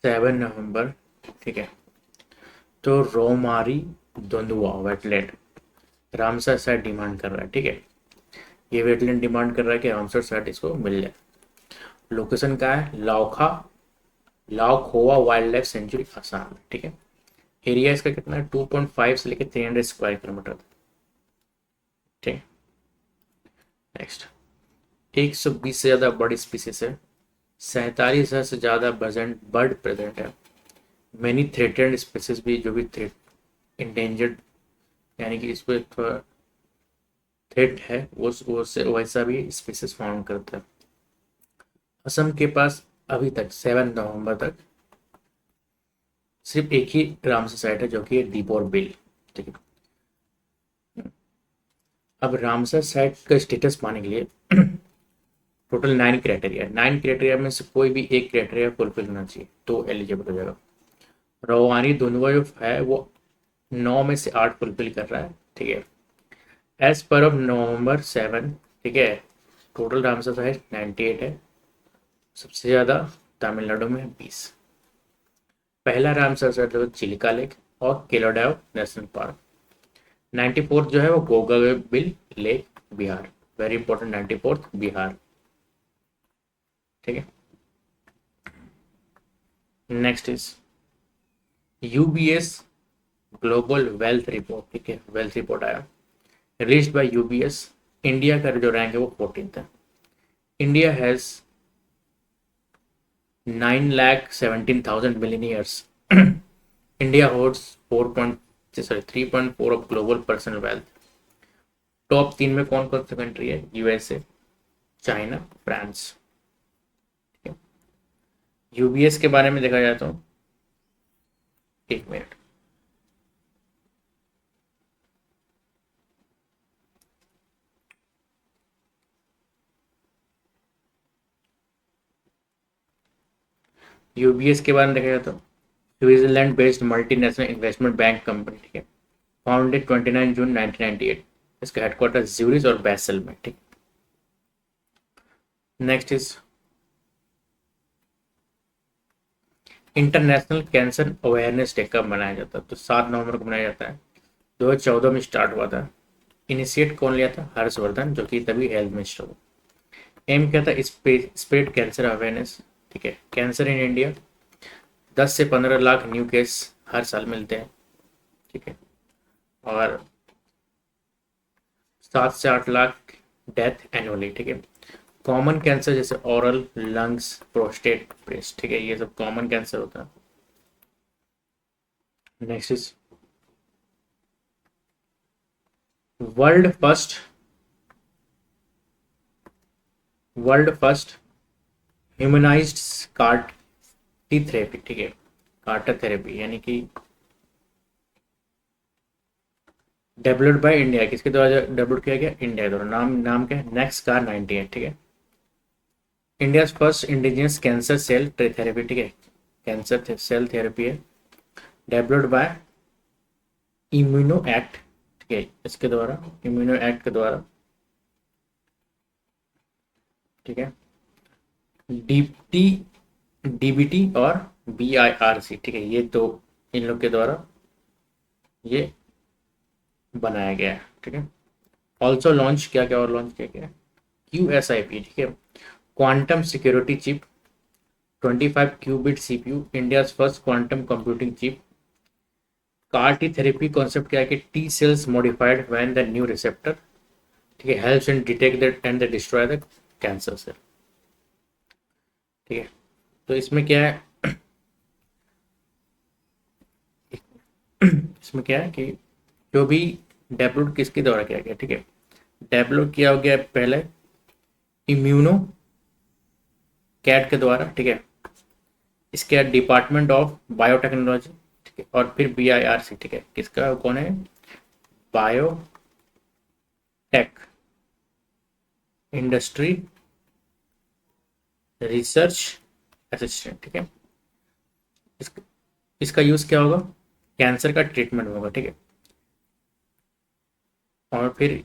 7 नवंबर, ठीक है। तो रोमारी धुंधुआ वेटलैंड रामसर साइट डिमांड कर रहा है, ठीक है। ये वेटलैंड डिमांड कर रहा है कि रामसर साइट इसको मिल जाए। लोकेशन का है लाओखा, Laokhowa wild life sanctuary Assam में, ठीक है। एरिया इसका कितना है, 2.5 से लेकर 300 स्क्वायर किलोमीटर, ठीक। नेक्स्ट, 120 से ज़्यादा बर्ड स्पीसीज है, 47,000 से ज़्यादा बर्ड प्रेजेंट है। मैनी थ्रेटेड स्पीसीज भी, जो भी थ्रेट इंडेंजर्ड यानी कि इस पर थोड़ा थ्रेट है, वो वैसा भी स्पीसीज फाउंड करता है। असम के पास अभी तक 7 नवंबर तक सिर्फ एक ही रामसर साइट है, जो कि है दीपोर बिल, ठीक है। अब रामसर साइट का स्टेटस पाने के लिए टोटल 9 क्राइटेरिया, 9 क्राइटेरिया में से कोई भी एक क्राइटेरिया फुलफिल होना चाहिए तो एलिजिबल हो जाएगा। रोवानी धुंधुआ जो है वो 9 में से 8 फुलफिल कर रहा है, ठीक है। एज पर ऑफ November 7, ठीक है, टोटल रामसर साइट 98 है। सबसे ज़्यादा तमिलनाडु में 20। पहला रामसर साइट जो चिलिका लेक और केलोडाव नेशनल पार्क। 94th जो है वो Gogabil lake, Bihar, very important, 94th Bihar, ठीक है। Next is UBS global wealth report, ठीक है, वेल्थ रिपोर्ट आया रिलीज्ड बाय यूबीएस। इंडिया का जो रैंक है वो 14th है। India has 9,17,000 millionaires. India holds 3.4 of global personal wealth. Top 3 में कौन कौन सी कंट्री है, यूएसए, चाइना, फ्रांस, ठीक है। यूबीएस के बारे में देखा जाए तो, एक मिनट, यूबीएस के बारे में देखा जाए तो Switzerland based multinational investment bank company, ठीक है। फाउंडेड 29 जून 1998। इसका हेडक्वार्टर ज्यूरिच और बैसल में, ठीक। Next is international cancer awareness day कब मनाया जाता है, तो 7 नवंबर को मनाया जाता है। 2014 में स्टार्ट हुआ था। इनिशिएट कौन लिया था, हर्षवर्धन, जो कि तभी हेल्थ मिनिस्टर हुआ। एम क्या था, स्प्रेड कैंसर अवेयरनेस, ठीक है। कैंसर इन इंडिया, 10 से 15 लाख न्यू केस हर साल मिलते हैं, ठीक है। और 7 से 8 लाख डेथ एनुअली, ठीक है। कॉमन कैंसर जैसे ओरल, लंग्स, प्रोस्टेट, ब्रेस्ट, ठीक है, ये सब कॉमन कैंसर होता है। Next is world first world first humanised cart T therapy, ठीक है। कार्टर थेरेपी यानी कि डेवलप्ड बाय इंडिया, किसके द्वारा डेवलप किया गया, इंडिया द्वारा। नाम नाम क्या है, नेक्स्ट कार 98, ठीक है। India first indigenous cancer cell therapy, ठीक है, कैंसर सेल थेरेपी है, डेवलप्ड बाय इम्यूनो एक्ट, ठीक है, इसके द्वारा, इम्यूनो एक्ट के द्वारा, ठीक है। डीटी डीबीटी और बीआईआरसी, ठीक है, ये दो इन लोग के द्वारा ये बनाया गया है, ठीक है। ऑल्सो लॉन्च, क्या क्या और लॉन्च किया गया, QSIP, ठीक है, quantum security chip, 25 qubit CPU, India first quantum computing chip. CAR T therapy concept क्या है कि T cells modified when the new receptor, ठीक है, helps in detect that and the destroy the cancer cell, ठीक है। तो इसमें क्या है, इसमें क्या है कि जो भी डेवलप किसके द्वारा किया गया, ठीक है, डेवलप किया हो गया पहले इम्यूनो कैट के द्वारा, ठीक है। इसके बाद डिपार्टमेंट ऑफ बायोटेक्नोलॉजी, ठीक है, और फिर BIRC, ठीक है, किसका कौन है, बायोटेक इंडस्ट्री रिसर्च असिस्टेंट, ठीक है। इस, इसका यूज क्या होगा, कैंसर का ट्रीटमेंट होगा, ठीक है। और फिर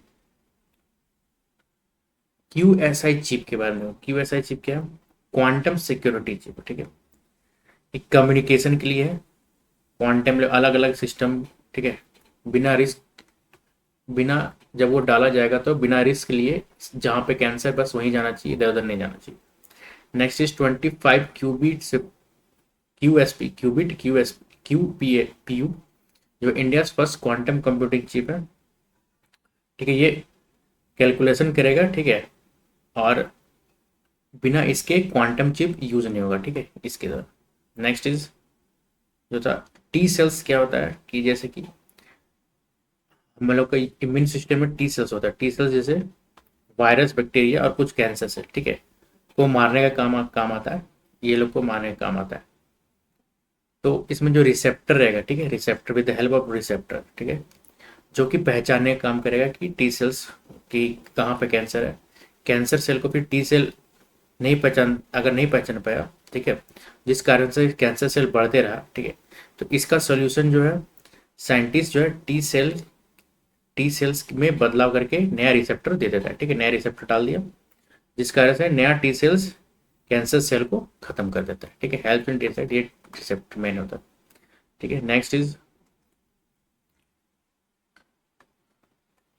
QSI चिप के बारे में, QSI चिप क्या है, क्वांटम सिक्योरिटी चिप, ठीक है। एक कम्युनिकेशन के लिए है, क्वांटम अलग अलग सिस्टम, ठीक है, बिना रिस्क, बिना, जब वो डाला जाएगा तो बिना रिस्क के लिए जहाँ पे कैंसर बस वहीं जाना चाहिए, इधर उधर नहीं जाना चाहिए। नेक्स्ट इज 25 क्यूबिट से QSP क्यूबिट QPU जो India first quantum computing chip है, ठीक है, ये कैलकुलेशन करेगा, ठीक है, और बिना इसके क्वांटम चिप यूज नहीं होगा, ठीक है, इसके द्वारा। नेक्स्ट इज जो था टी सेल्स, क्या होता है कि जैसे कि हम लोग का इम्यून सिस्टम में टी सेल्स होता है, टी सेल्स जैसे वायरस, बैक्टीरिया और कुछ कैंसर से, ठीक है, को मारने का काम आता है, ये लोग को मारने का काम आता है। तो इसमें जो रिसेप्टर रहेगा, ठीक है, receptor with the help of receptor, ठीक है, जो कि पहचानने का काम करेगा कि टी सेल्स की कहाँ पे कैंसर है। कैंसर सेल को फिर टी सेल अगर नहीं पहचान पाया, ठीक है, जिस कारण से कैंसर सेल बढ़ते रहा, ठीक है, तो इसका सोल्यूशन जो है, साइंटिस्ट जो है टी सेल्स में बदलाव करके नया रिसेप्टर दे देता है, ठीक है, नया रिसेप्टर डाल दिया, जिस कारण से नया टी सेल्स कैंसर सेल को खत्म कर देता है, ठीक है, हेल्प इन डिसाइड, ये रिसेप्टर मेन होता है, ठीक है। Next is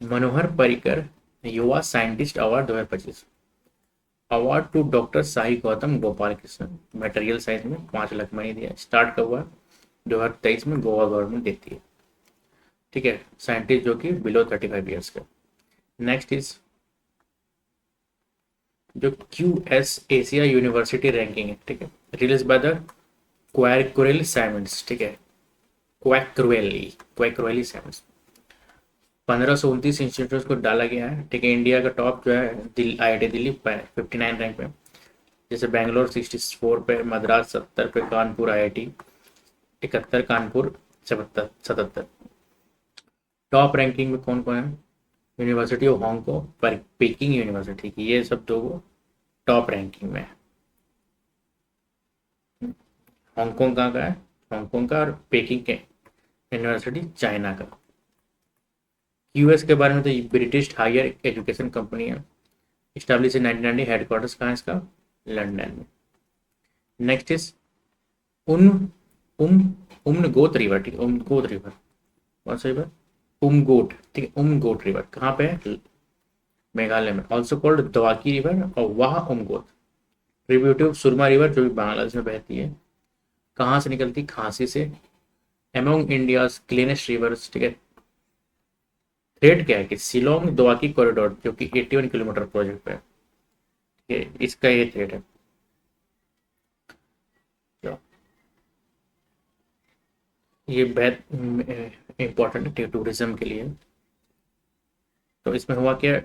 Manohar Parrikar Yuva scientist award 2025, award to doctor Sai Gautam Gopal Krishna, material science में 5 लाख मनी दिया, स्टार्ट कब हुआ, 2023 में गोवा गवर्नमेंट देती है, ठीक है, साइंटिस्ट जो कि बिलो 35 ईयर्स का। नेक्स्ट इज जो QS एशिया यूनिवर्सिटी रैंकिंग है, ठीक है, रिलीज बाय द क्वारक्वेल साइमंड्स, ठीक है, क्वैक्रोएली साइमंड्स, 1529 इंस्टीट्यूट को डाला गया है, ठीक है। इंडिया का टॉप जो है IIT दिल्ली 59 रैंक पे, जैसे बेंगलोर 64 पे, मद्रास 70 पे, Kanpur IIT 71, Kanpur 77। Top ranking में कौन कौन है, यूनिवर्सिटी ऑफ हांगकांग, पर पेकिंग यूनिवर्सिटी की, ये सब दो टॉप रैंकिंग में है। हांगकांग कहाँ का है, हांगकांग का, और पेकिंग के यूनिवर्सिटी चाइना का। US के बारे में तो ब्रिटिश हायर एजुकेशन कंपनी है, इस्टेब्लिश इन 1990, हेडक्वार्टर्स कहाँ है इसका, लंदन में। नेक्स्ट इज उन उम उमनगोट रिवर, ठीक है, उमनगोट रिवर, कौन सा रिवर, उमगोट, ठीक है, उमगोट रिवर कहाँ पे है, मेघालय में, ऑल्सो कॉल्ड दवाकी रिवर और वाह उमगोट, ट्रिब्यूटिव सुरमा रिवर जो भी बांग्लादेश में बहती है, कहाँ से निकलती, खांसी से, एमोंग इंडियाज क्लीनेस्ट रिवर्स, ठीक है। थ्रेड क्या है कि शिलोंग दवाकी कॉरिडोर जो कि 81 किलोमीटर प्रोजेक्ट पे है, ठीक है, इसका ये थ्रेड है। तो ये बेहद इंपॉर्टेंट है टूरिज्म के लिए। तो इसमें हुआ क्या,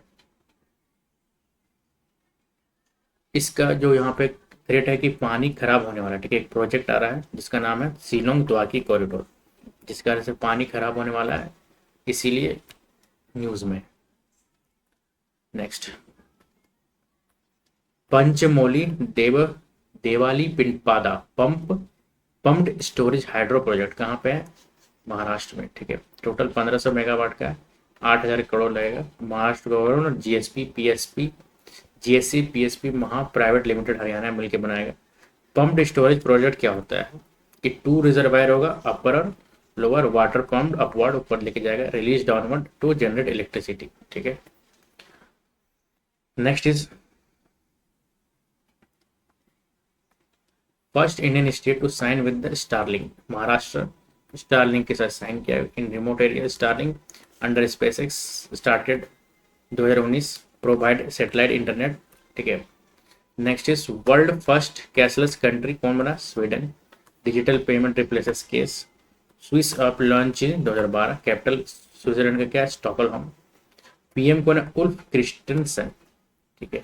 इसका जो यहाँ पे थ्रेट है कि पानी खराब होने वाला है, ठीक है, एक प्रोजेक्ट आ रहा है जिसका नाम है शिलोंग दवाकी कॉरिडोर, जिस कारण से पानी खराब होने वाला है, इसीलिए न्यूज में। Next Panchmoli Dewali Pindpada pumped storage hydro project कहाँ पे है, महाराष्ट्र में, ठीक है, टोटल 1500 मेगावाट का है, 8000 करोड़ लगेगा। महाराष्ट्र गवर्नमेंट GSC PSP महा प्राइवेट लिमिटेड हरियाणा मिलकर बनाएगा। पम्प्ड स्टोरेज प्रोजेक्ट क्या होता है कि 2 रिजर्वायर होगा, अपर और लोअर, वाटर पम्प्ड अपवर्ड ऊपर लेके जाएगा, release downward to generate electricity, ठीक है। Next is first Indian state to sign with the Starlink, Maharashtra Starlink के साथ साइन किया in remote area. Starlink under SpaceX started 2019 provide satellite internet, ठीक है। Next is world first cashless country कौन बना, Sweden, digital payment replaces cash, Swiss app launch in 2012, capital Switzerland का क्या है, स्टॉकहोम, PM कौन है, उल्फ क्रिस्टनसन, ठीक है।